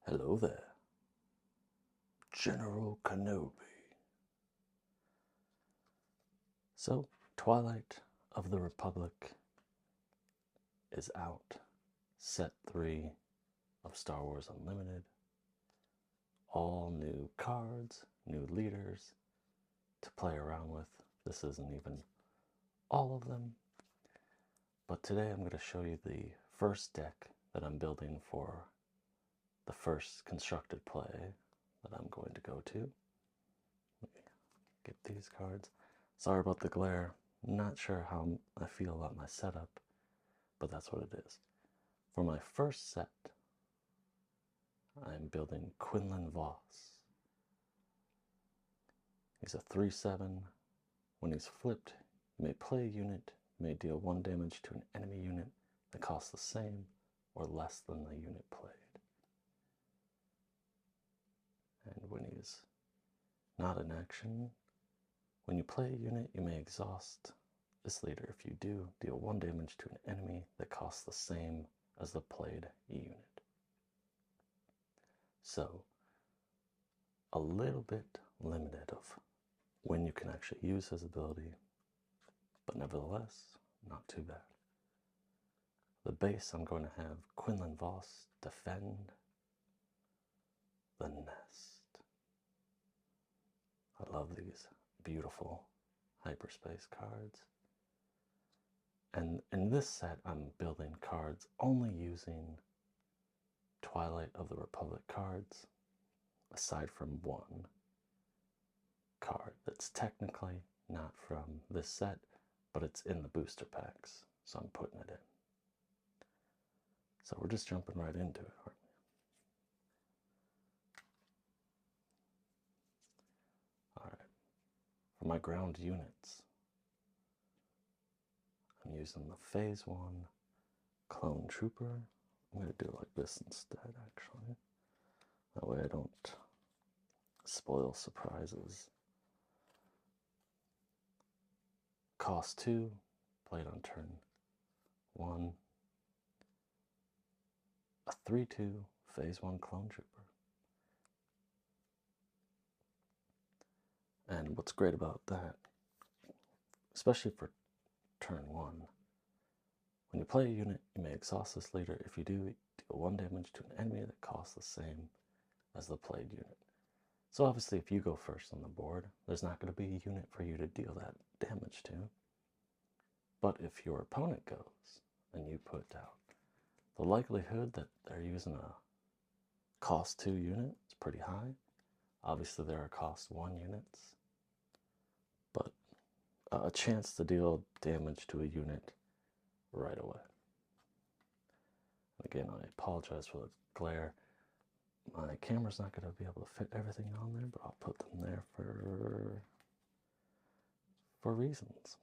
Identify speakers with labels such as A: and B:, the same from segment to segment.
A: Hello there, General Kenobi. So, Twilight of the Republic is out. Set 3 of Star Wars Unlimited. All new cards, new leaders to play around with. This isn't even all of them. But today I'm going to show you the first deck that I'm building for the first constructed play that I'm going to go to. Let me get these cards. Sorry about the glare. Not sure how I feel about my setup, but that's what it is. For my first set, I'm building Quinlan Voss. He's a 3/7. When he's flipped, you may play a unit, you may deal 1 damage to an enemy unit that costs the same or less than the unit played. And when he's not in action, when you play a unit, you may exhaust this leader. If you do, deal 1 damage to an enemy that costs the same as the played unit. So, a little bit limited of when you can actually use his ability, but nevertheless, not too bad. The base, I'm going to have Quinlan Voss defend the nest. I love these beautiful hyperspace cards. And in this set, I'm building cards only using Twilight of the Republic cards, aside from one card that's technically not from this set, but it's in the booster packs, so I'm putting it in. So we're just jumping right into it, aren't we? Alright, for my ground units, I'm using the Phase 1 Clone Trooper. I'm going to do it like this instead, actually. That way I don't spoil surprises. Cost 2, played on turn 1. A 3/2 Phase 1 Clone Trooper. And what's great about that, especially for turn 1, when you play a unit, you may exhaust this leader. If you do, deal 1 damage to an enemy that costs the same as the played unit. So obviously if you go first on the board, there's not going to be a unit for you to deal that damage to. But if your opponent goes and you put down, the likelihood that they're using a cost 2 unit is pretty high. Obviously there are cost 1 units, but a chance to deal damage to a unit right away. Again, I apologize for the glare. My camera's not going to be able to fit everything on there, but I'll put them there for reasons.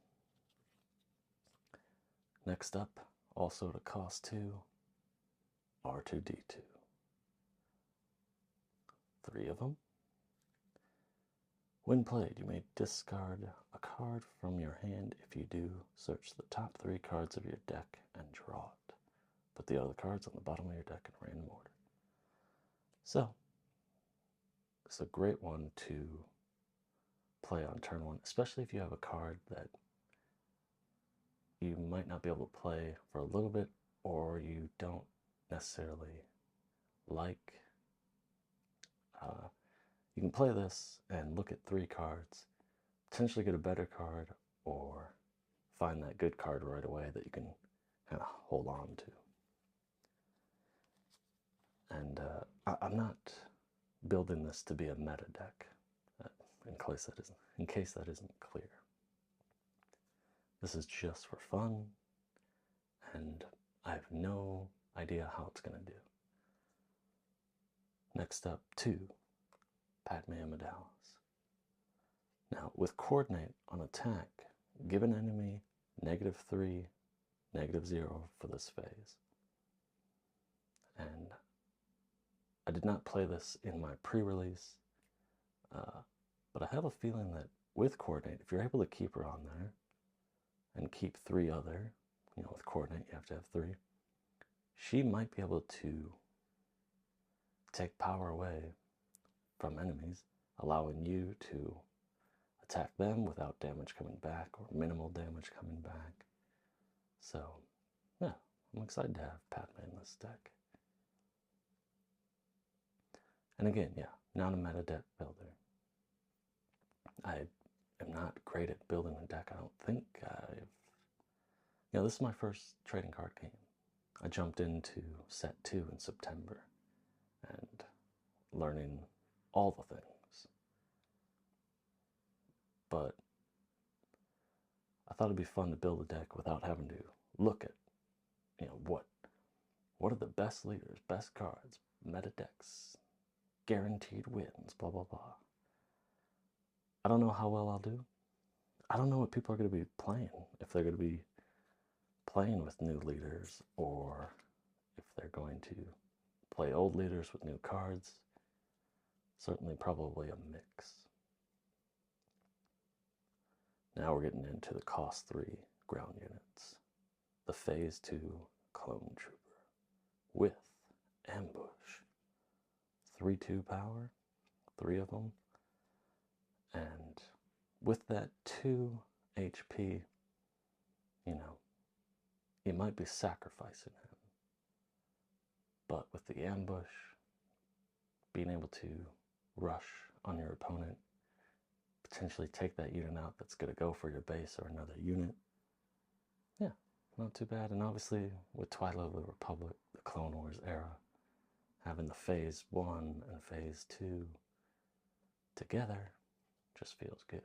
A: Next up, also to cost 2, R2-D2. 3 of them. When played, you may discard a card from your hand. If you do, search the top 3 cards of your deck and draw it. Put the other cards on the bottom of your deck in random order. So, it's a great one to play on turn 1, especially if you have a card that you might not be able to play for a little bit, or you don't necessarily like. You can play this and look at 3 cards, potentially get a better card, or find that good card right away that you can kind of hold on to. And I'm not building this to be a meta deck, in case that isn't clear. This is just for fun, and I have no idea how it's going to do. Next up, 2, Padme Amidala's. Now, with Coordinate on attack, give an enemy -3, -0 for this phase. And I did not play this in my pre-release, but I have a feeling that with Coordinate, if you're able to keep her on there, and keep 3 other, with Coordinate you have to have 3, she might be able to take power away from enemies, allowing you to attack them without damage coming back or minimal damage coming back. So, yeah, I'm excited to have Padme in this deck. And again, yeah, not a meta deck builder. I am not great at building a deck. I don't think this is my first trading card game. I jumped into set 2 in September and learning all the things. But I thought it'd be fun to build a deck without having to look at, what are the best leaders, best cards, meta decks, guaranteed wins, blah, blah, blah. I don't know how well I'll do. I don't know what people are going to be playing, if they're going to be playing with new leaders or if they're going to play old leaders with new cards. Certainly probably a mix. Now we're getting into the cost 3 ground units. The phase 2 clone trooper with ambush. 3/2 power, 3 of them. And with that 2 HP, you might be sacrificing him. But with the ambush, being able to rush on your opponent, potentially take that unit out that's going to go for your base or another unit. Yeah, not too bad. And obviously with Twilight of the Republic, the Clone Wars era, having the phase 1 and phase 2 together just feels good.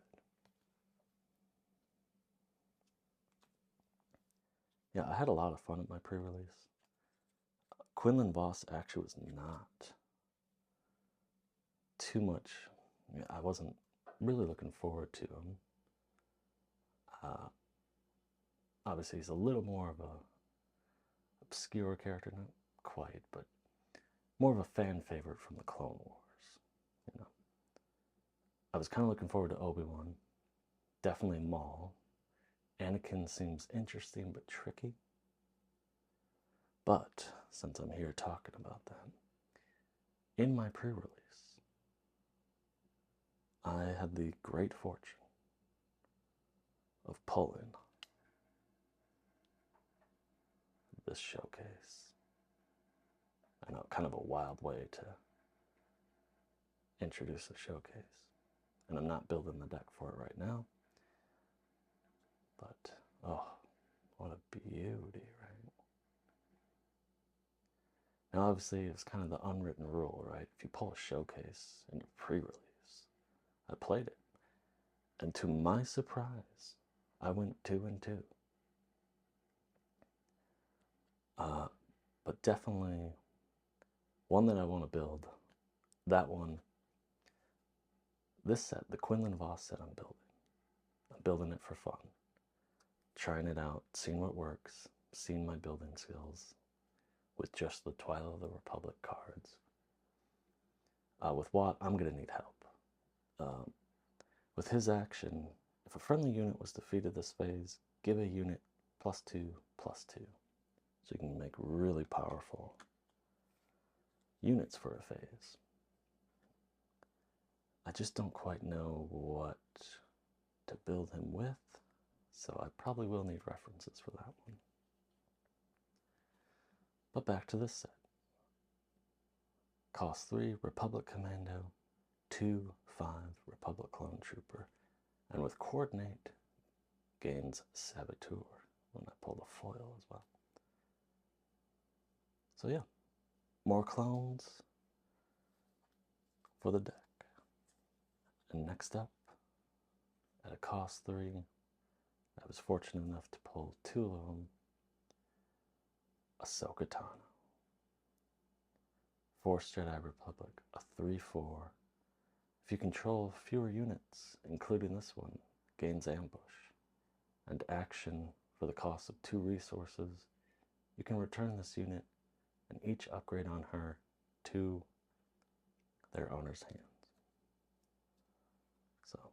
A: Yeah, I had a lot of fun at my pre-release. Quinlan Voss actually was not too much. I wasn't really looking forward to him. Obviously, he's a little more of a obscure character, not quite, but more of a fan favorite from the Clone Wars. I was kind of looking forward to Obi-Wan, definitely Maul. Anakin seems interesting but tricky. But since I'm here talking about that, in my pre-release, I had the great fortune of pulling this showcase. I know, kind of a wild way to introduce a showcase. And I'm not building the deck for it right now. But, oh, what a beauty, right? Now, obviously, it's kind of the unwritten rule, right? If you pull a showcase in your pre-release, I played it. And to my surprise, I went 2-2. But definitely one that I want to build. That one, this set, the Quinlan Voss set I'm building it for fun. Trying it out, seeing what works, seeing my building skills with just the Twilight of the Republic cards. With Watt, I'm going to need help. With his action, if a friendly unit was defeated this phase, give a unit +2/+2. So you can make really powerful units for a phase. I just don't quite know what to build him with, so I probably will need references for that one. But back to this set. Cost 3 Republic Commando, 2/5 Republic Clone Trooper, and with Coordinate gains Saboteur when I pull the foil as well. So yeah, more clones for the deck. And next up, at a cost 3, I was fortunate enough to pull 2 of them. Ahsoka Tano. Force Jedi Republic, a 3/4. If you control fewer units, including this one, gains Ambush. And action for the cost of 2 resources, you can return this unit and each upgrade on her to their owner's hands. So,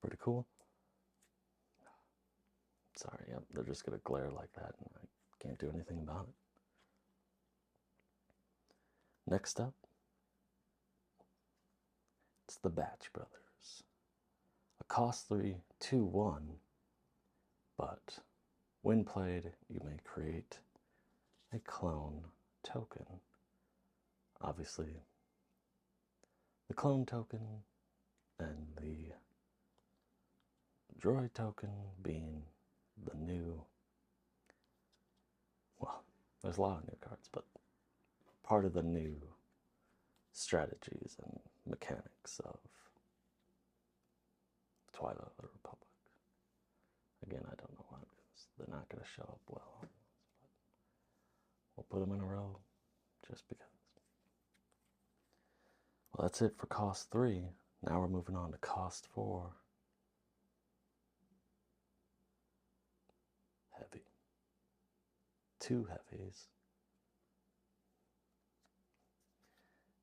A: pretty cool. Sorry, yep, they're just going to glare like that and I can't do anything about it. Next up, it's the Batch Brothers. A cost 3, 2/1, but when played, you may create a clone token. Obviously, the clone token and the droid token being the new, well, there's a lot of new cards, but part of the new strategies and mechanics of Twilight of the Republic. Again, I don't know why, because they're not going to show up well on this, but we'll put them in a row just because. Well, that's it for cost 3. Now we're moving on to cost 4. Heavy. 2 heavies.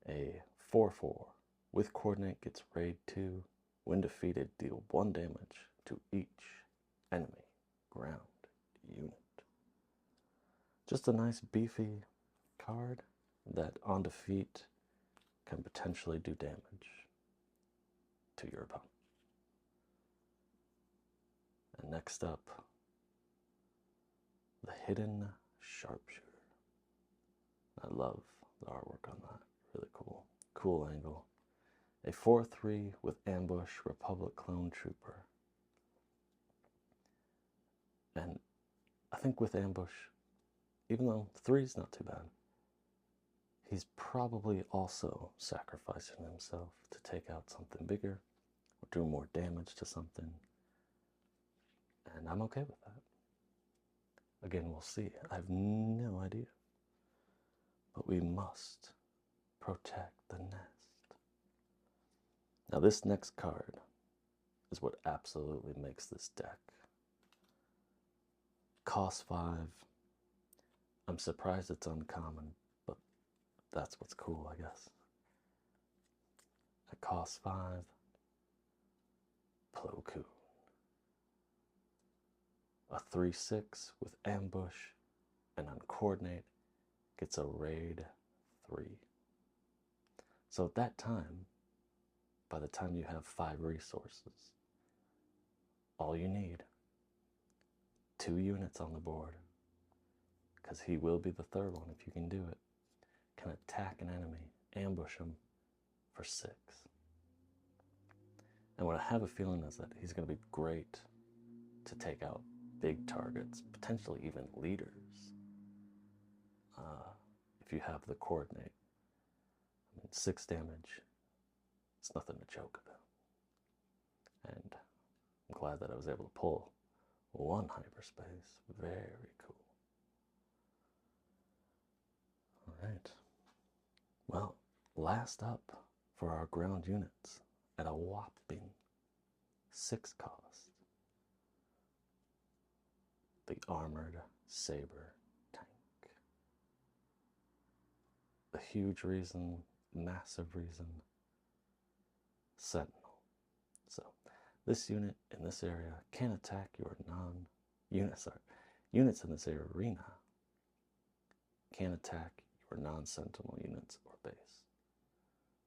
A: A 4/4 with coordinate gets raid 2. When defeated, deal 1 damage to each enemy ground unit. Just a nice beefy card that on defeat can potentially do damage to your opponent. And next up, the Hidden Sharpshooter. I love the artwork on that. Really cool. Cool angle. A 4/3 with ambush Republic clone trooper. And I think with ambush, even though 3 is not too bad, he's probably also sacrificing himself to take out something bigger or do more damage to something. And I'm okay with that. Again, we'll see. I have no idea. But we must protect the nest. Now this next card is what absolutely makes this deck. Cost 5. I'm surprised it's uncommon, but that's what's cool, I guess. At cost 5, Plo Koon. A 3/6 with ambush and on coordinate gets a raid 3. So at that time, by the time you have 5 resources, all you need, 2 units on the board, because he will be the third one if you can do it, can attack an enemy, ambush him for 6. And what I have a feeling is that he's going to be great to take out big targets, potentially even leaders, if you have the coordinate. I mean, 6 damage, it's nothing to joke about. And I'm glad that I was able to pull 1 hyperspace. Very cool. Alright. Well, last up for our ground units at a whopping 6 cost. The Armored Saber tank. A huge reason, massive reason, Sentinel. So, this unit in this area can attack your units in this arena can attack your non-Sentinel units or base.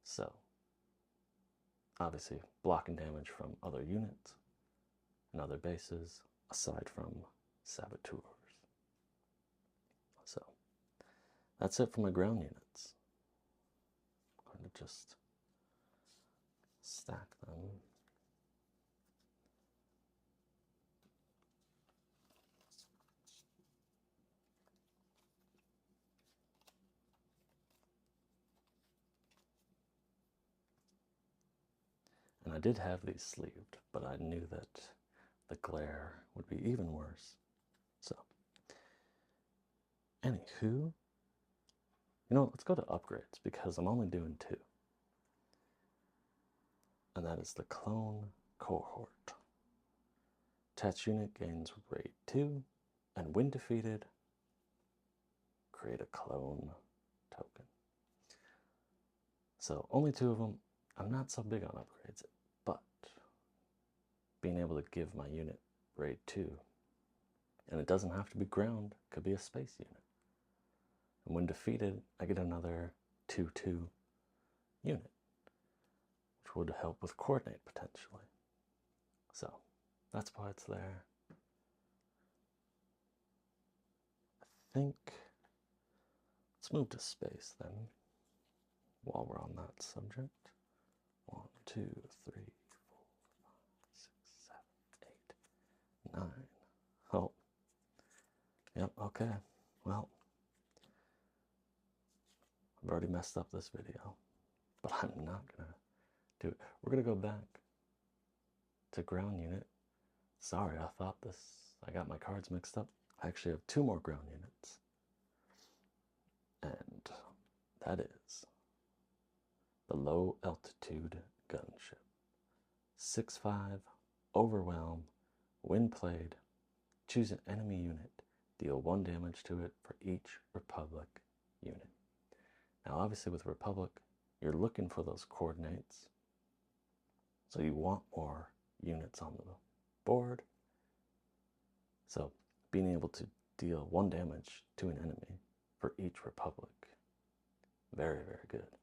A: So, obviously, blocking damage from other units and other bases, aside from saboteurs. So, that's it for my ground units. I'm going to just stack them. And I did have these sleeved, but I knew that the glare would be even worse. So, anywho, you know, let's go to upgrades because I'm only doing 2. And that is the Clone Cohort. Attached unit gains raid 2, and when defeated, create a clone token. So, only 2 of them. I'm not so big on upgrades, but being able to give my unit raid 2, and it doesn't have to be ground, it could be a space unit. And when defeated, I get another 2/2 unit, which would help with coordinate potentially. So that's why it's there. I think let's move to space then, while we're on that subject. 1, 2, 3, 4, 5, 6, 7, 8, 9. Oh, yep, okay. Well, I've already messed up this video, but I'm not gonna do it. We're gonna go back to ground unit. Sorry, I got my cards mixed up. I actually have 2 more ground units. And that is the low altitude gunship. 6/5, overwhelm, when played, choose an enemy unit, deal 1 damage to it for each Republic unit. Now obviously with Republic, you're looking for those coordinates, so you want more units on the board. So being able to deal 1 damage to an enemy for each Republic, very, very good.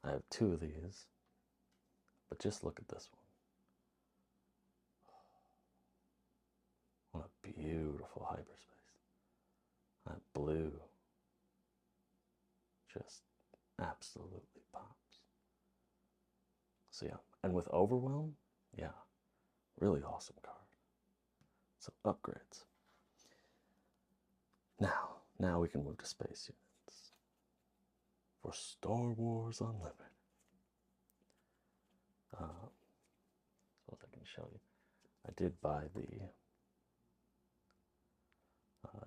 A: I have 2 of these, but just look at this one. What a beautiful hyperspace. That blue just absolutely pops. So yeah, and with Overwhelm, yeah, really awesome card. So upgrades. Now we can move to space units for Star Wars Unlimited. So I can show you. I did buy the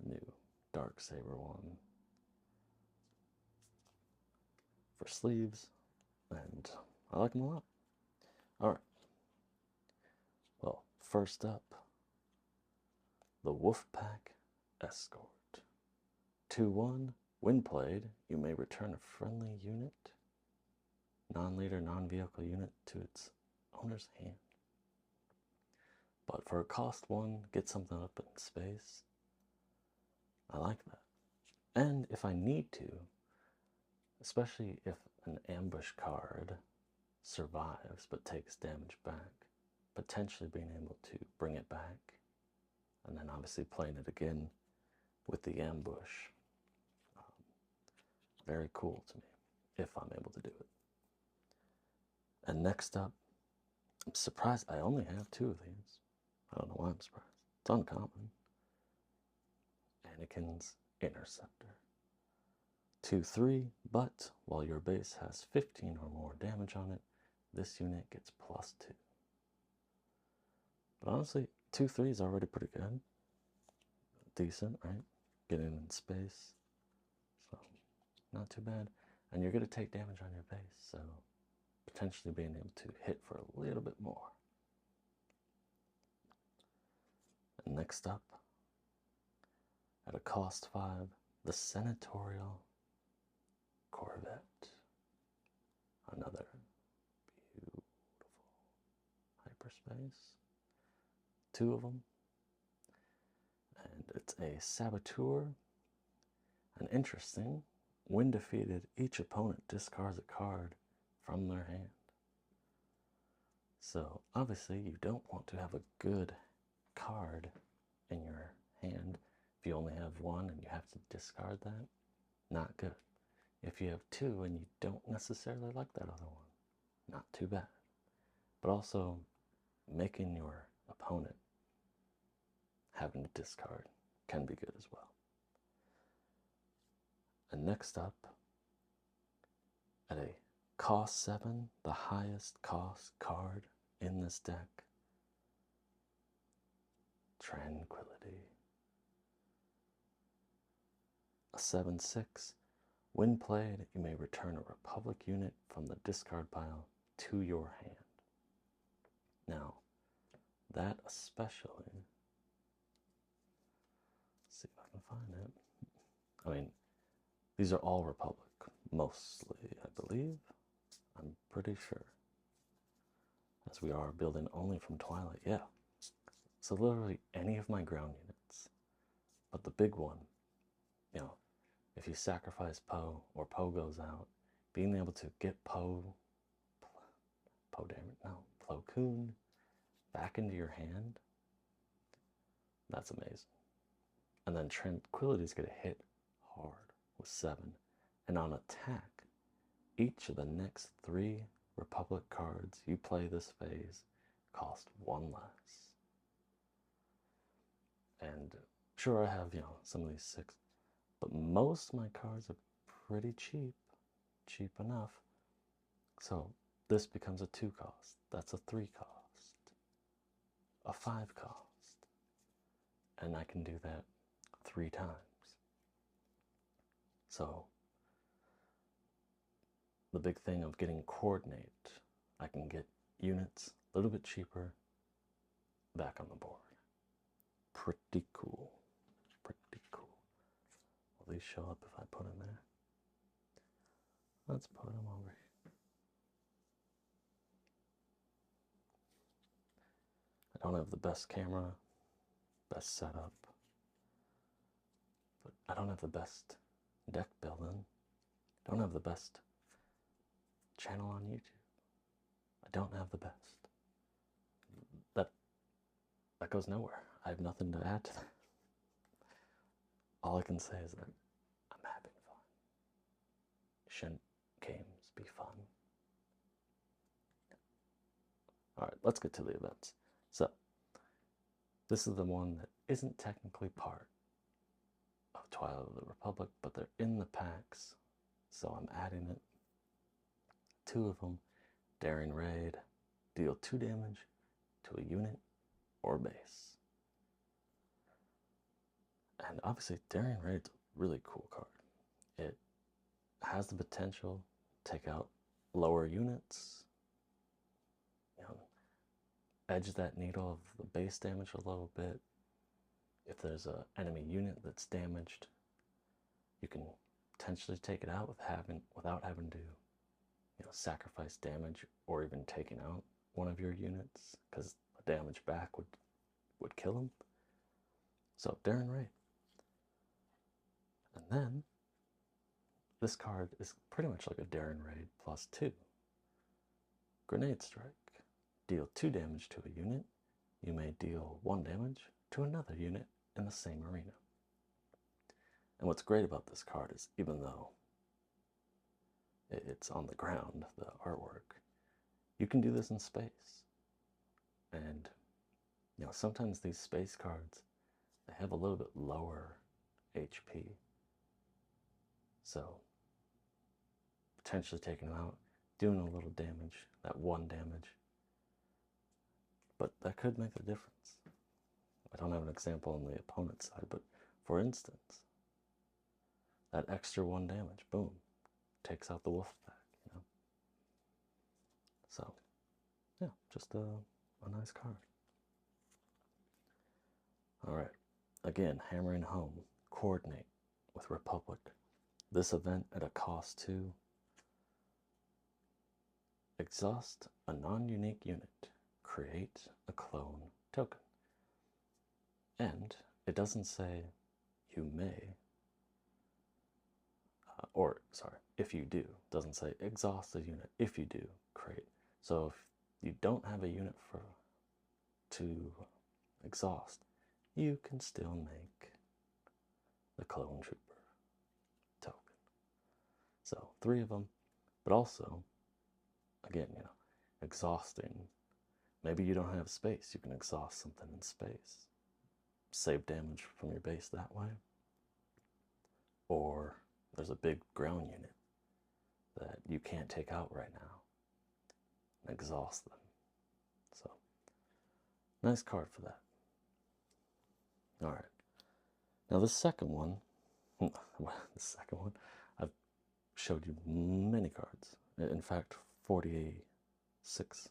A: new Darksaber one for sleeves, and I like them a lot. Alright. Well, first up, the Wolfpack Escort. 2/1, when played, you may return a friendly unit, non-leader, non-vehicle unit, to its owner's hand. But for a cost 1, get something up in space. I like that. And if I need to, especially if an ambush card survives but takes damage back, potentially being able to bring it back, and then obviously playing it again with the ambush. Very cool to me, if I'm able to do it. And next up, I'm surprised I only have 2 of these. I don't know why I'm surprised. It's uncommon. Anakin's Interceptor. 2/3, but while your base has 15 or more damage on it, this unit gets +2. But honestly, 2/3 is already pretty good. Decent, right? Getting in space. So, not too bad. And you're going to take damage on your base, so potentially being able to hit for a little bit more. And next up, at a cost 5, the Senatorial Corvette. Another beautiful hyperspace. 2 of them. And it's a Saboteur. And interesting, when defeated, each opponent discards a card from their hand. So obviously you don't want to have a good card in your hand if you only have 1 and you have to discard that. Not good. If you have 2 and you don't necessarily like that other one, not too bad. But also making your opponent having to discard can be good as well. And next up, at a cost 7, the highest cost card in this deck, Tranquility. A 7/6, when played, you may return a Republic unit from the discard pile to your hand. Now, that especially, let's see if I can find it. I mean, these are all Republic, mostly, I believe. I'm pretty sure. As we are building only from Twilight, yeah. So literally any of my ground units. But the big one, you know, if you sacrifice Poe or Poe goes out, being able to get Plo Koon back into your hand, that's amazing. And then Tranquility's going to hit hard with 7. And on attack, each of the next 3 Republic cards you play this phase cost 1 less. And sure, I have, some of these 6, but most of my cards are pretty cheap enough. So this becomes a 2 cost. That's a 3 cost, a 5 cost. And I can do that 3 times. So the big thing of getting Coordinate, I can get units a little bit cheaper back on the board. Pretty cool. Pretty cool. Will these show up if I put them there? Let's put them over here. I don't have the best camera, best setup, but I don't have the best deck building. I don't have the best channel on YouTube. I don't have the best. That goes nowhere. I have nothing to add to that. All I can say is that I'm having fun. Shouldn't games be fun? Alright, let's get to the events. So, this is the one that isn't technically part of Twilight of the Republic, but they're in the packs, so I'm adding it. 2 of them, Daring Raid, deal 2 damage to a unit or base. And obviously, Daring Raid's a really cool card. It has the potential to take out lower units, edge that needle of the base damage a little bit. If there's an enemy unit that's damaged, you can potentially take it out without having to sacrifice damage or even taking out one of your units, because the damage back would kill them. So Daring Raid. And then this card is pretty much like a Daring Raid plus 2. Grenade Strike. Deal 2 damage to a unit. You may deal 1 damage to another unit in the same arena. And what's great about this card is, even though it's on the ground, the artwork, you can do this in space. And sometimes these space cards, they have a little bit lower HP. So potentially taking them out, doing a little damage, that 1 damage, but that could make a difference. I don't have an example on the opponent's side, but for instance, that extra 1 damage, boom, takes out the wolf pack, So, yeah, just a nice card. Alright, again, hammering home, Coordinate with Republic. This event at a cost 2. Exhaust a non-unique unit. Create a clone token. And it doesn't say you may, if you do. It doesn't say exhaust a unit. If you do, create. So if you don't have a unit to exhaust, you can still make the clone trooper token. So 3 of them, but also, again, exhausting. Maybe you don't have space. You can exhaust something in space. Save damage from your base that way. Or there's a big ground unit that you can't take out right now. And exhaust them. So, nice card for that. Alright. Now the second one, I've showed you many cards. In fact, 46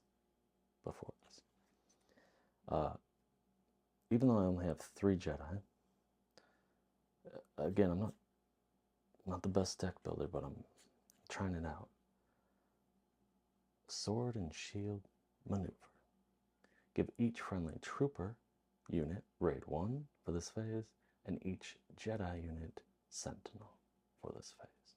A: before this. Even though I only have 3 Jedi, again, I'm not the best deck builder, but I'm trying it out. Sword and Shield Maneuver. Give each friendly trooper unit Raid 1 for this phase, and each Jedi unit Sentinel for this phase.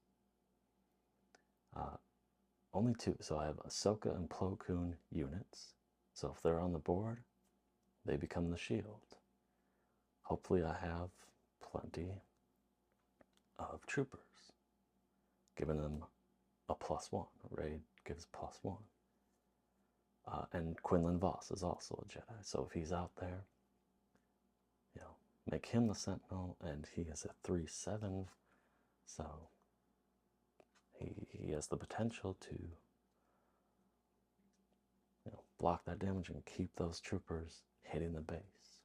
A: only two. So I have Ahsoka and Plo Koon units. So if they're on the board, they become the shield. Hopefully I have plenty of troopers, giving them a +1. Raid gives +1. And Quinlan Voss is also a Jedi. So if he's out there, you know, make him the Sentinel, and he is a 3/7. So he has the potential to, you know, block that damage and keep those troopers hitting the base.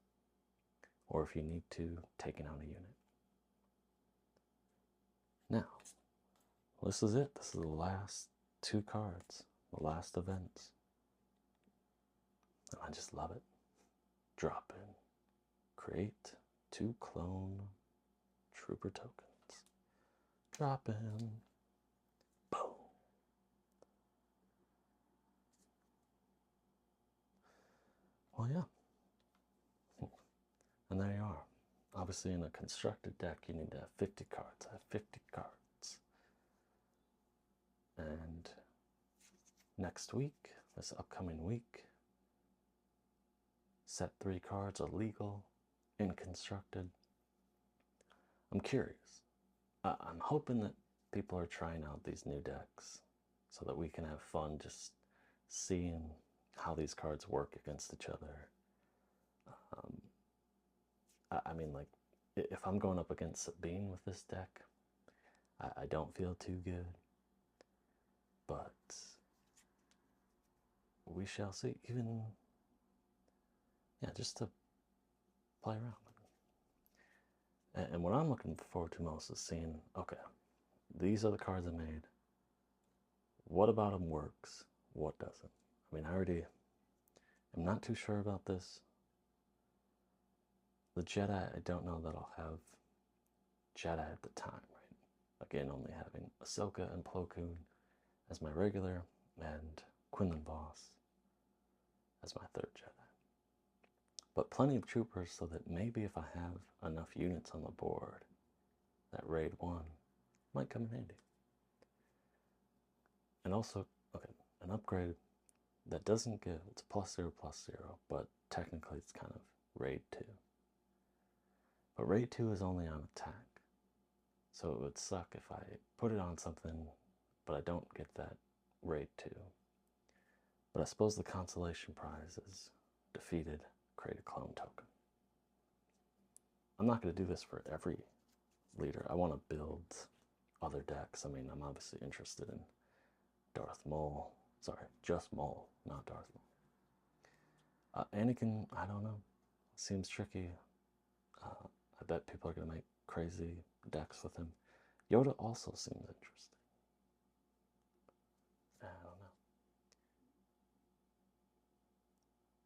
A: Or if you need to, taking out a unit. Now, this is it. This is the last 2 cards, the last events. And I just love it. Drop in. Create 2 clone trooper tokens. Drop in. Boom. Well, yeah. And there you are. Obviously, in a constructed deck, you need to have 50 cards. I have 50 cards. And next week, this upcoming week, set 3 cards are legal in constructed. I'm curious. I'm hoping that people are trying out these new decks so that we can have fun just seeing how these cards work against each other. I mean, like, if I'm going up against Sabine with this deck, I don't feel too good. But we shall see. Even, yeah, just to play around. And what I'm looking forward to most is seeing, okay, these are the cards I made. What about them works? What doesn't? I mean, I already am not too sure about this. The Jedi, I don't know that I'll have Jedi at the time, right? Again, only having Ahsoka and Plo Koon as my regular, and Quinlan Voss as my 3rd Jedi. But plenty of troopers so that maybe if I have enough units on the board, that raid 1 might come in handy. And also, okay, an upgrade that doesn't give, it's +0/+0, but technically it's kind of raid 2. But raid 2 is only on attack. So it would suck if I put it on something, but I don't get that raid 2. But I suppose the consolation prize is defeated, create a clone token. I'm not going to do this for every leader. I want to build other decks. I mean, I'm obviously interested in Darth Maul. Sorry, just Maul, not Darth Maul. Anakin, I don't know. Seems tricky. I bet people are going to make crazy decks with him. Yoda also seems interesting. I don't know.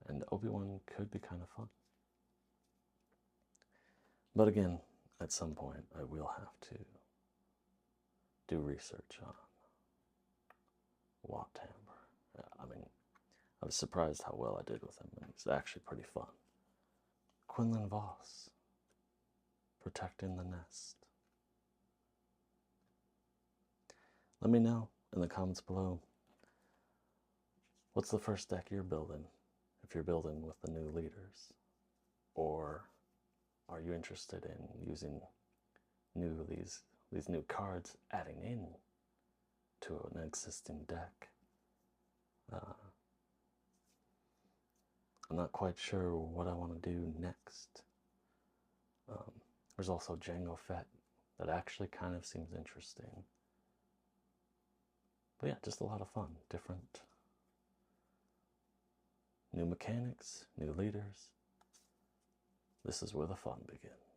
A: And Obi-Wan could be kind of fun. But again, at some point, I will have to do research on Wat Tambor. I mean, I was surprised how well I did with him, and he's actually pretty fun. Quinlan Voss, protecting the nest. Let me know in the comments below, what's the first deck you're building, if you're building with the new leaders? Or are you interested in using these new cards, adding in to an existing deck? I'm not quite sure what I want to do next. There's also Jango Fett that actually kind of seems interesting. But yeah, just a lot of fun. Different new mechanics, new leaders. This is where the fun begins.